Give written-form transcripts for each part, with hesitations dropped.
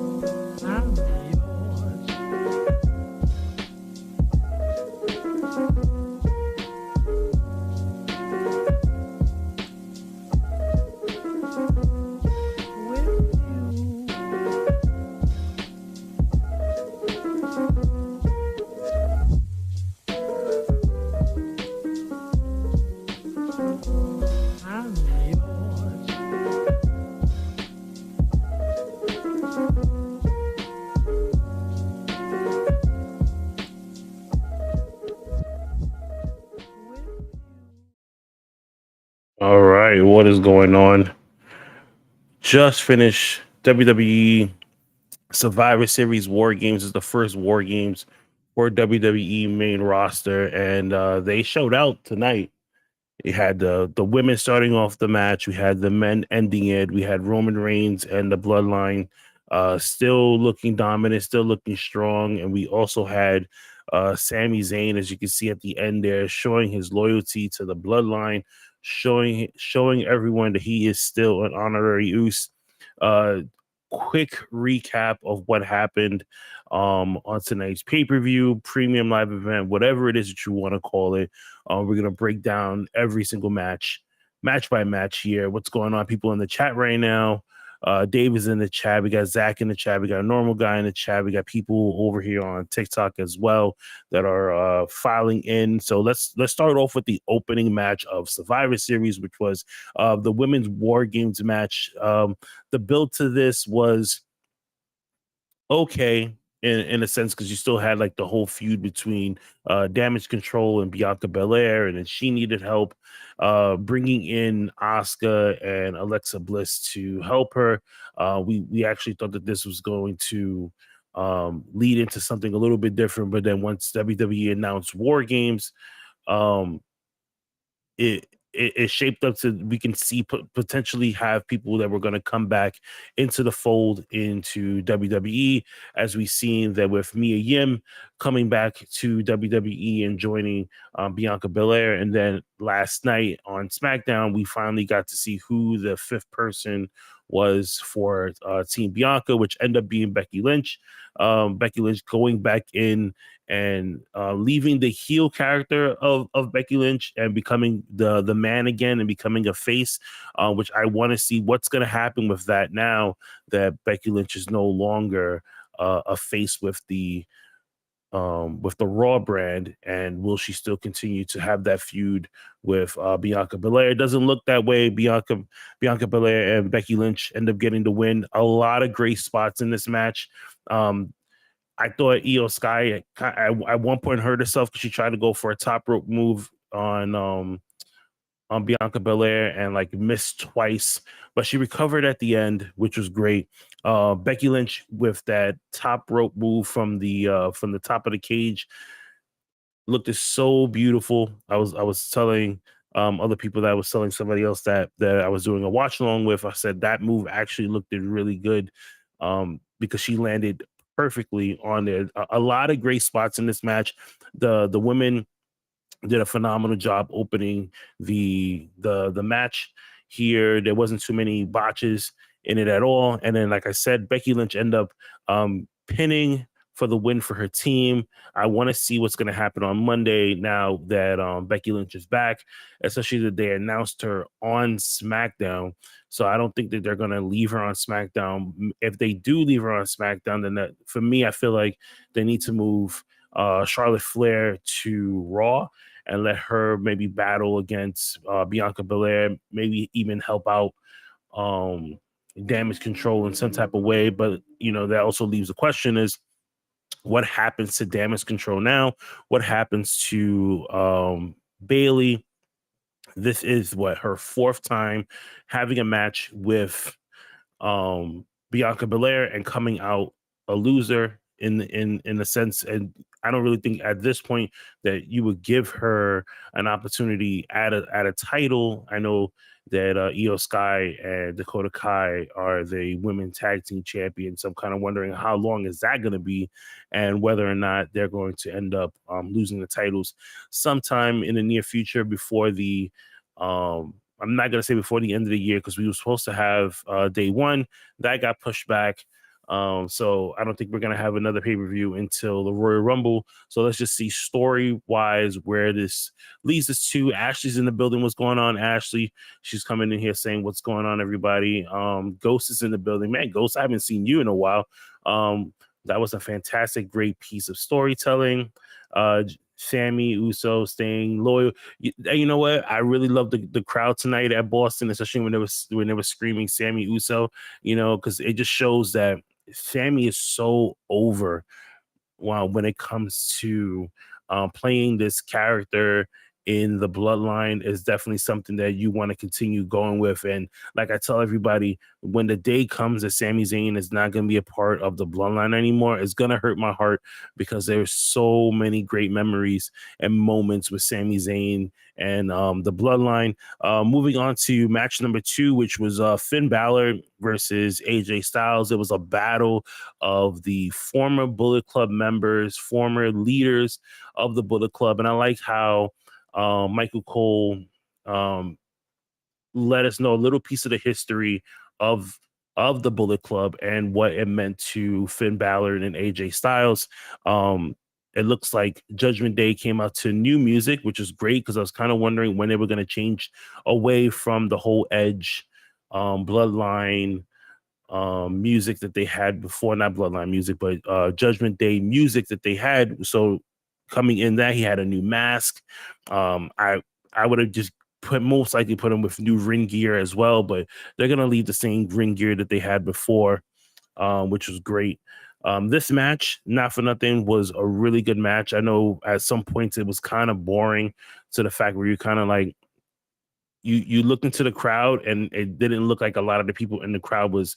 I'm yours. With you. I'm yours. With you. All right, what is going on? Just finished WWE Survivor Series War Games. Is the first War Games for WWE main roster, and they showed out tonight. We had the women starting off the match. We had the men ending it. We had Roman Reigns and the Bloodline still looking dominant, still looking strong, and we also had Sami Zayn, as you can see at the end there, showing his loyalty to the Bloodline, showing everyone that he is still an honorary Uce. Uh, Quick recap of what happened on tonight's pay-per-view, premium live event, whatever it is that you want to call it. We're gonna break down every single match, match by match here. What's going on? People in the chat right now. Dave is in the chat. We got Zach in the chat. We got a normal guy in the chat. We got people over here on TikTok as well that are filing in. So let's start off with the opening match of Survivor Series, which was the women's War Games match. The build to this was okay in a sense because you still had like the whole feud between Damage Control and Bianca Belair, and then she needed help bringing in Asuka and Alexa Bliss to help her. We actually thought that this was going to lead into something a little bit different, but then once WWE announced War Games, um, it shaped up to we can see potentially have people that were going to come back into the fold into WWE, as we've seen that with Mia Yim coming back to WWE and joining Bianca Belair. And then last night on SmackDown, we finally got to see who the fifth person was for Team Bianca, which ended up being Becky Lynch. Becky Lynch going back in and leaving the heel character of Becky Lynch and becoming the man again and becoming a face, which I want to see what's going to happen with that now that Becky Lynch is no longer a face with the Raw brand, and will she still continue to have that feud with Bianca Belair? It doesn't look that way. Bianca Belair and Becky Lynch end up getting the win. A lot of great spots in this match. Um, I thought Io Sky at one point hurt herself because she tried to go for a top rope move on Bianca Belair and like missed twice, but she recovered at the end, which was great. Becky Lynch with that top rope move from the top of the cage looked so beautiful. I was telling other people that I was telling somebody else that I was doing a watch along with. I said that move actually looked really good because she landed perfectly on there. A lot of great spots in this match. The women did a phenomenal job opening the match here. There wasn't too many botches in it at all. And then, like I said, Becky Lynch ended up pinning for the win for her team. I want to see what's going to happen on Monday now that Becky Lynch is back, especially that they announced her on SmackDown. So I don't think that they're going to leave her on SmackDown. If they do leave her on SmackDown, then that, for me, I feel like they need to move Charlotte Flair to Raw and let her maybe battle against Bianca Belair, maybe even help out um, Damage Control in some type of way. But that also leaves the question: is what happens to Damage Control now? What happens to Bailey? This is what her fourth time having a match with Bianca Belair and coming out a loser in a sense. And I don't really think at this point that you would give her an opportunity at a title. I know that Io Sky and Dakota Kai are the women tag team champions. So I'm kind of wondering how long is that going to be, and whether or not they're going to end up losing the titles sometime in the near future before the I'm not going to say before the end of the year because we were supposed to have day one that got pushed back. So I don't think we're gonna have another pay-per-view until the Royal Rumble. So let's just see story-wise where this leads us to. Ashley's in the building. What's going on, Ashley? She's coming in here saying, "What's going on, everybody?" Ghost is in the building. Man, Ghost, I haven't seen you in a while. That was a fantastic, great piece of storytelling. Sammy Uso staying loyal. You know what? I really love the crowd tonight at Boston, especially when they were screaming Sammy Uso. Because it just shows that Sammy is so over when it comes to playing this character in the bloodline is definitely something that you want to continue going with. And like I tell everybody, when the day comes that Sami Zayn is not going to be a part of the bloodline anymore, it's going to hurt my heart because there's so many great memories and moments with Sami Zayn and the bloodline. Moving on to match number 2, which was Finn Balor versus AJ Styles. It was a battle of the former Bullet Club members, former leaders of the Bullet Club. And I like how Michael Cole let us know a little piece of the history of the Bullet Club and what it meant to Finn Balor and AJ Styles. It looks like Judgment Day came out to new music, which is great because I was kind of wondering when they were going to change away from the whole Edge bloodline music that they had before, not bloodline music, but Judgment Day music that they had. So coming in that, he had a new mask. I would have just most likely put him with new ring gear as well, but they're gonna leave the same ring gear that they had before, which was great. This match, not for nothing, was a really good match. I know at some points it was kind of boring to the fact where you kind of like you looked into the crowd and it didn't look like a lot of the people in the crowd was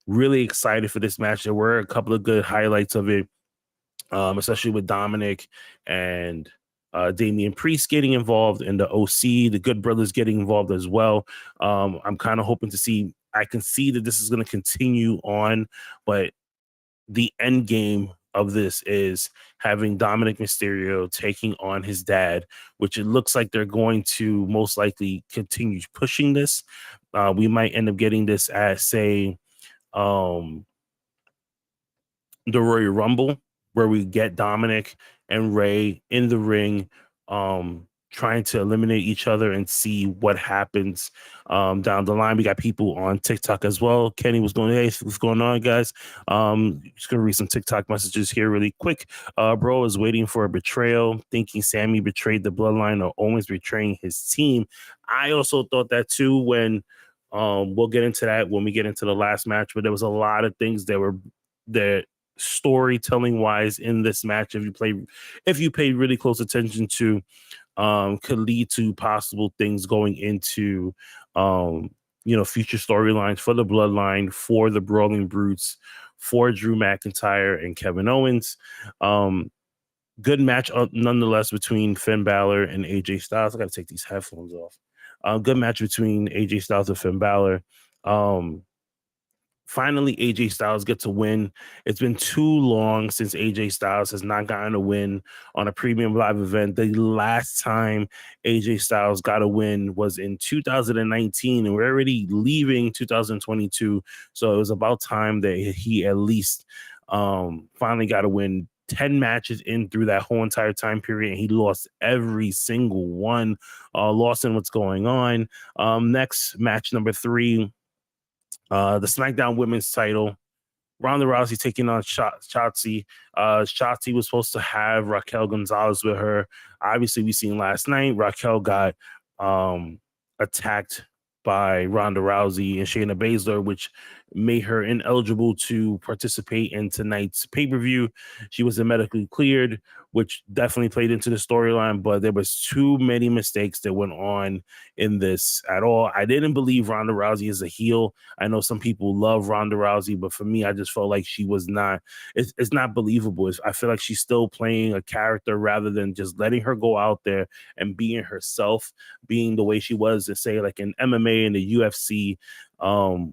really excited for this match. There were a couple of good highlights of it, especially with Dominic and Damian Priest getting involved and the OC, the Good Brothers getting involved as well. I'm kind of hoping to see, I can see that this is going to continue on, but the end game of this is having Dominic Mysterio taking on his dad, which it looks like they're going to most likely continue pushing this. We might end up getting this as, say, the Royal Rumble, where we get Dominic and Ray in the ring, trying to eliminate each other and see what happens down the line. We got people on TikTok as well. Kenny was going, "Hey, what's going on, guys?" Just gonna read some TikTok messages here really quick. Bro is waiting for a betrayal, thinking Sammy betrayed the bloodline or Owens betraying his team. I also thought that too when we'll get into that when we get into the last match, but there was a lot of things that storytelling wise in this match, if you pay really close attention to, could lead to possible things going into future storylines for the bloodline, for the Brawling Brutes, for Drew McIntyre and Kevin Owens. Good match nonetheless between Finn Balor and AJ Styles. I gotta take these headphones off. Good match between AJ Styles and Finn Balor. Finally, AJ Styles gets a win. It's been too long since AJ Styles has not gotten a win on a premium live event. The last time AJ Styles got a win was in 2019, and we're already leaving 2022. So it was about time that he at least finally got a win. 10 matches in through that whole entire time period, and he lost every single one. Lost in what's going on. Next, match number 3. The SmackDown Women's title. Ronda Rousey taking on Shotzi. Shotzi was supposed to have Raquel Gonzalez with her. Obviously, we seen last night Raquel got attacked by Ronda Rousey and Shayna Baszler, which made her ineligible to participate in tonight's pay-per-view. She wasn't medically cleared, which definitely played into the storyline, but there was too many mistakes that went on in this at all. I didn't believe Ronda Rousey is a heel. I know some people love Ronda Rousey, but for me, I just felt like she was not, it's not believable. I feel like she's still playing a character rather than just letting her go out there and being herself, being the way she was, to say like in MMA and the UFC,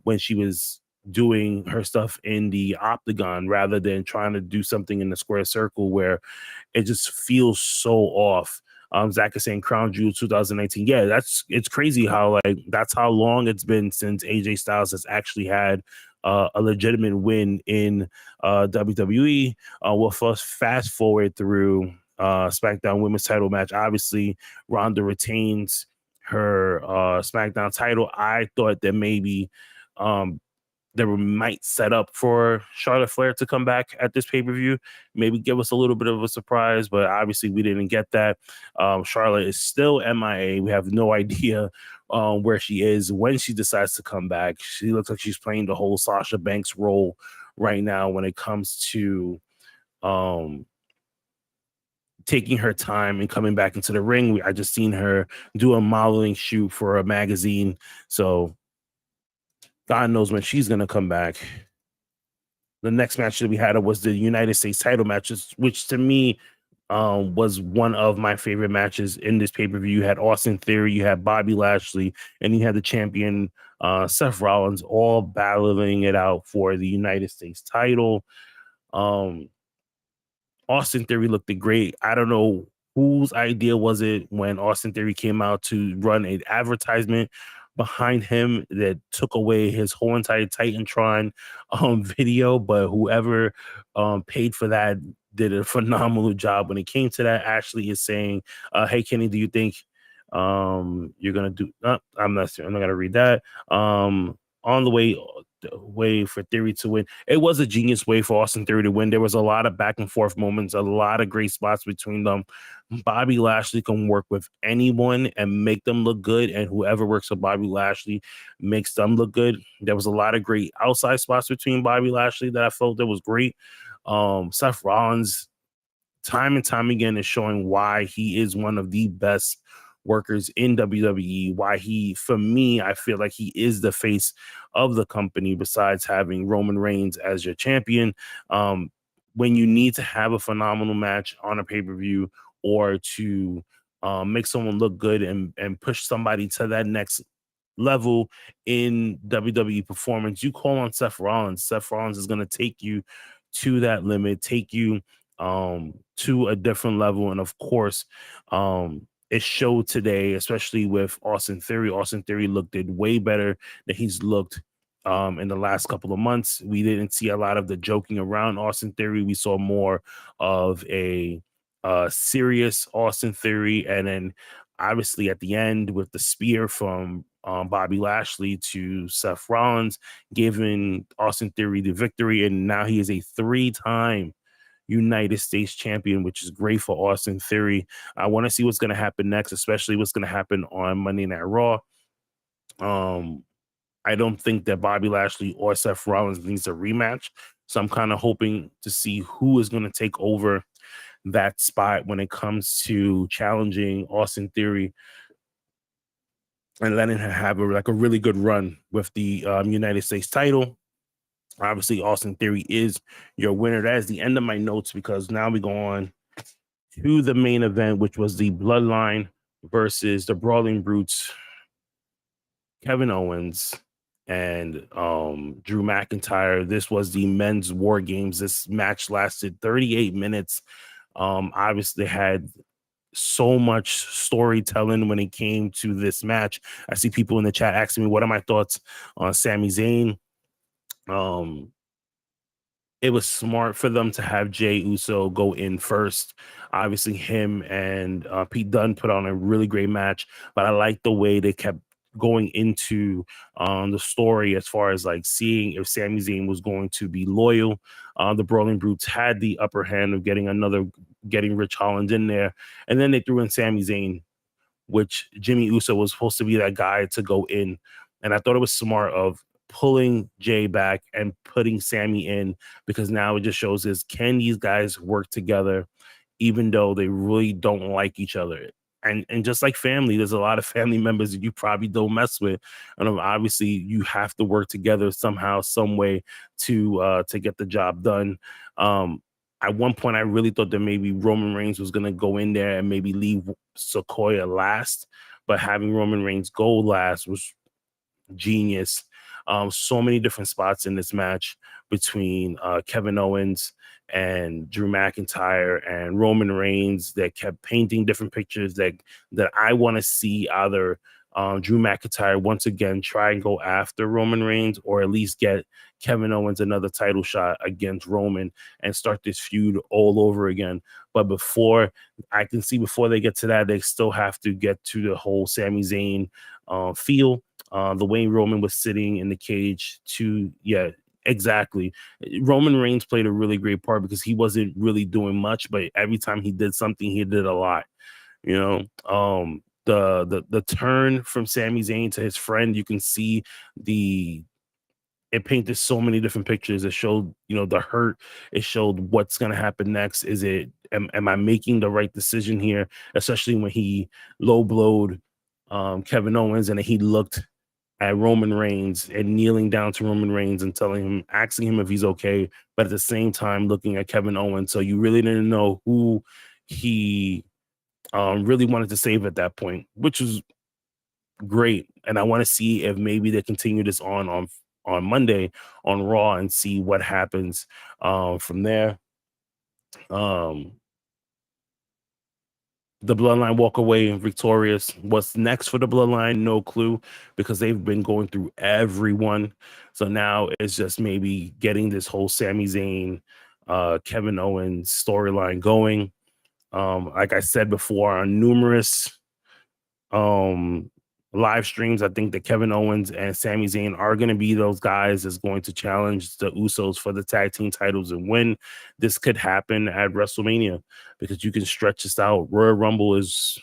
when she was doing her stuff in the octagon rather than trying to do something in the square circle where it just feels so off. Zach is saying Crown Jewel 2019. Yeah, it's crazy how like that's how long it's been since AJ Styles has actually had a legitimate win in WWE. We'll first fast forward through SmackDown Women's Title match. Obviously, Ronda retains her SmackDown title. I thought that maybe um, they might set up for Charlotte Flair to come back at this pay-per-view, maybe give us a little bit of a surprise, but obviously we didn't get that. Charlotte is still MIA. We have no idea where she is when she decides to come back. She looks like she's playing the whole Sasha Banks role right now when it comes to um, taking her time and coming back into the ring. I just seen her do a modeling shoot for a magazine, so God knows when she's gonna come back. The next match that we had was the United States title matches, which to me was one of my favorite matches in this pay-per-view. You had Austin Theory, you had Bobby Lashley, and you had the champion Seth Rollins all battling it out for the United States title. Austin Theory looked great. I don't know whose idea was it when Austin Theory came out to run an advertisement behind him that took away his whole entire Titantron video, but whoever paid for that did a phenomenal job. When it came to that, Ashley is saying, hey Kenny, do you think you're gonna do I'm not gonna read that. On the way for Theory to win. It was a genius way for Austin Theory to win. There was a lot of back and forth moments, a lot of great spots between them. Bobby Lashley can work with anyone and make them look good, and whoever works with Bobby Lashley makes them look good. There was a lot of great outside spots between Bobby Lashley that I felt that was great. Seth Rollins, time and time again, is showing why he is one of the best workers in WWE, why for me, I feel like he is the face of the company besides having Roman Reigns as your champion. When you need to have a phenomenal match on a pay-per-view or to make someone look good and push somebody to that next level in WWE performance, you call on Seth Rollins. Seth Rollins is going to take you to that limit, take you to a different level. And of course, it showed today, especially with Austin Theory. Austin Theory looked way better than he's looked in the last couple of months. We didn't see a lot of the joking around Austin Theory. We saw more of a serious Austin Theory. And then obviously at the end with the spear from Bobby Lashley to Seth Rollins, giving Austin Theory the victory. And now he is a 3-time United States champion, which is great for Austin Theory. I want to see what's going to happen next, especially what's going to happen on Monday Night Raw. I don't think that Bobby Lashley or Seth Rollins needs a rematch. So I'm kind of hoping to see who is going to take over that spot when it comes to challenging Austin Theory and letting him have a really good run with the United States title. Obviously, Austin Theory is your winner. That is the end of my notes because now we go on to the main event, which was the Bloodline versus the Brawling Brutes, Kevin Owens and Drew McIntyre. This was the men's War Games. This match lasted 38 minutes. Obviously had so much storytelling when it came to this match. I see people in the chat asking me, what are my thoughts on Sami Zayn? It was smart for them to have Jey Uso go in first. Obviously, him and Pete Dunne put on a really great match, but I like the way they kept going into the story as far as like seeing if Sami Zayn was going to be loyal. The Brawling Brutes had the upper hand of getting Rich Holland in there, and then they threw in Sami Zayn, which Jimmy Uso was supposed to be that guy to go in. And I thought it was smart of pulling Jay back and putting Sammy in, because now it just shows us, can these guys work together even though they really don't like each other? And just like family, there's a lot of family members that you probably don't mess with, and obviously you have to work together somehow, some way to get the job done. At one point, I really thought that maybe Roman Reigns was going to go in there and maybe leave Sequoia last, but having Roman Reigns go last was genius. So many different spots in this match between Kevin Owens and Drew McIntyre and Roman Reigns that kept painting different pictures that I want to see either Drew McIntyre once again try and go after Roman Reigns, or at least get Kevin Owens another title shot against Roman and start this feud all over again. But before before they get to that, they still have to get to the whole Sami Zayn feel. The way Roman was sitting in the cage to, yeah, exactly. Roman Reigns played a really great part because he wasn't really doing much, but every time he did something, he did a lot. You know, the turn from Sami Zayn to his friend, you can see the it painted so many different pictures. It showed, the hurt. It showed what's gonna happen next. Am I making the right decision here? Especially when he low blowed Kevin Owens, and he looked at Roman Reigns and kneeling down to Roman Reigns and asking him if he's okay, but at the same time looking at Kevin Owens. So you really didn't know who he really wanted to save at that point, which was great. And I want to see if maybe they continue this on Monday on Raw and see what happens from there. Um, the Bloodline walk away victorious. What's next for the Bloodline? No clue, because they've been going through everyone. So now it's just maybe getting this whole Sami Zayn, Kevin Owens storyline going. Like I said before, on numerous um live streams, I think that Kevin Owens and Sami Zayn are going to be those guys that's going to challenge the Usos for the tag team titles and win. This could happen at WrestleMania, because you can stretch this out. Royal Rumble is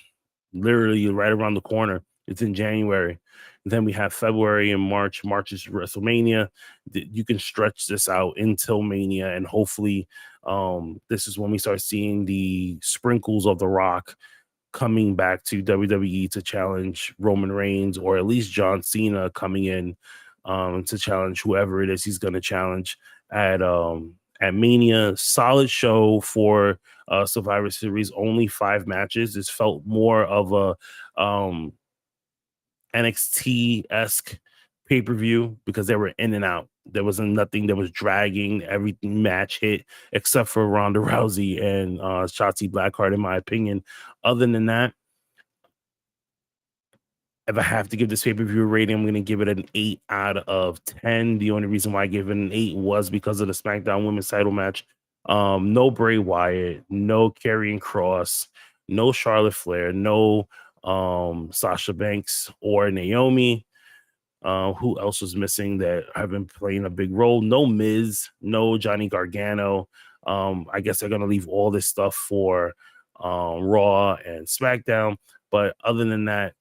literally right around the corner. It's in January. Then we have February and March. March is WrestleMania. You can stretch this out until Mania, and hopefully this is when we start seeing the sprinkles of The Rock coming back to WWE to challenge Roman Reigns, or at least John Cena coming in to challenge whoever it is he's going to challenge at Mania. Solid show for Survivor Series. Only 5 matches. This felt more of a NXT-esque pay-per-view because they were in and out. There wasn't nothing that was dragging. Every match hit except for Ronda Rousey and Shotzi Blackheart, in my opinion. Other than that, if I have to give this pay-per-view a rating, I'm going to give it an 8 out of 10. The only reason why I gave it an 8 was because of the SmackDown Women's title match. No Bray Wyatt, no Karrion Kross, no Charlotte Flair, no Sasha Banks or Naomi. Who else was missing that have been playing a big role? No Miz, no Johnny Gargano. I guess they're going to leave all this stuff for Raw and SmackDown. But other than that,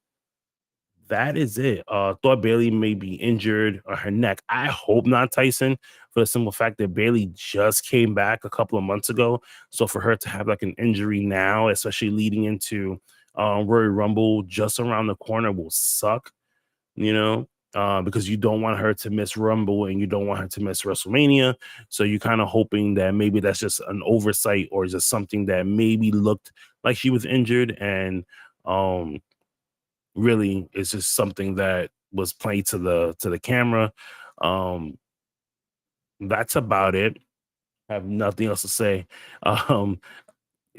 that is it. Thought Bailey may be injured or her neck. I hope not, Tyson, for the simple fact that Bailey just came back a couple of months ago. So for her to have like an injury now, especially leading into Royal Rumble just around the corner, will suck, because you don't want her to miss Rumble and you don't want her to miss WrestleMania. So you're kind of hoping that maybe that's just an oversight, or just something that maybe looked like she was injured, and really it's just something that was played to the camera. That's about it. I have nothing else to say. um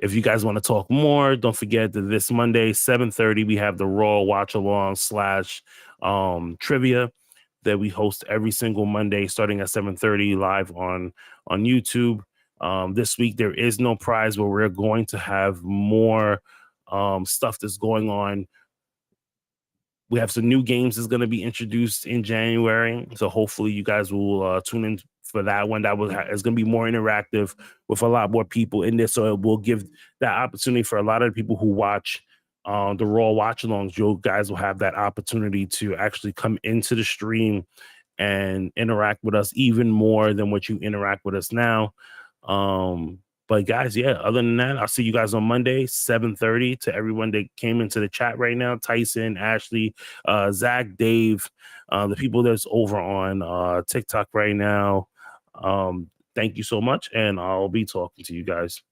if you guys want to talk more, don't forget that this Monday 7:30 we have the Raw watch along / trivia that we host every single Monday starting at 7:30 live on YouTube. This week there is no prize, but we're going to have more stuff that's going on. We have some new games that's going to be introduced in January, so hopefully you guys will tune in for that one. It's going to be more interactive with a lot more people in this, so it will give that opportunity for a lot of the people who watch the Raw watch-alongs. You guys will have that opportunity to actually come into the stream and interact with us even more than what you interact with us now. But guys, yeah, other than that, I'll see you guys on Monday, 7:30. To everyone that came into the chat right now, Tyson, Ashley, Zach, Dave, the people that's over on TikTok right now. Thank you so much, and I'll be talking to you guys.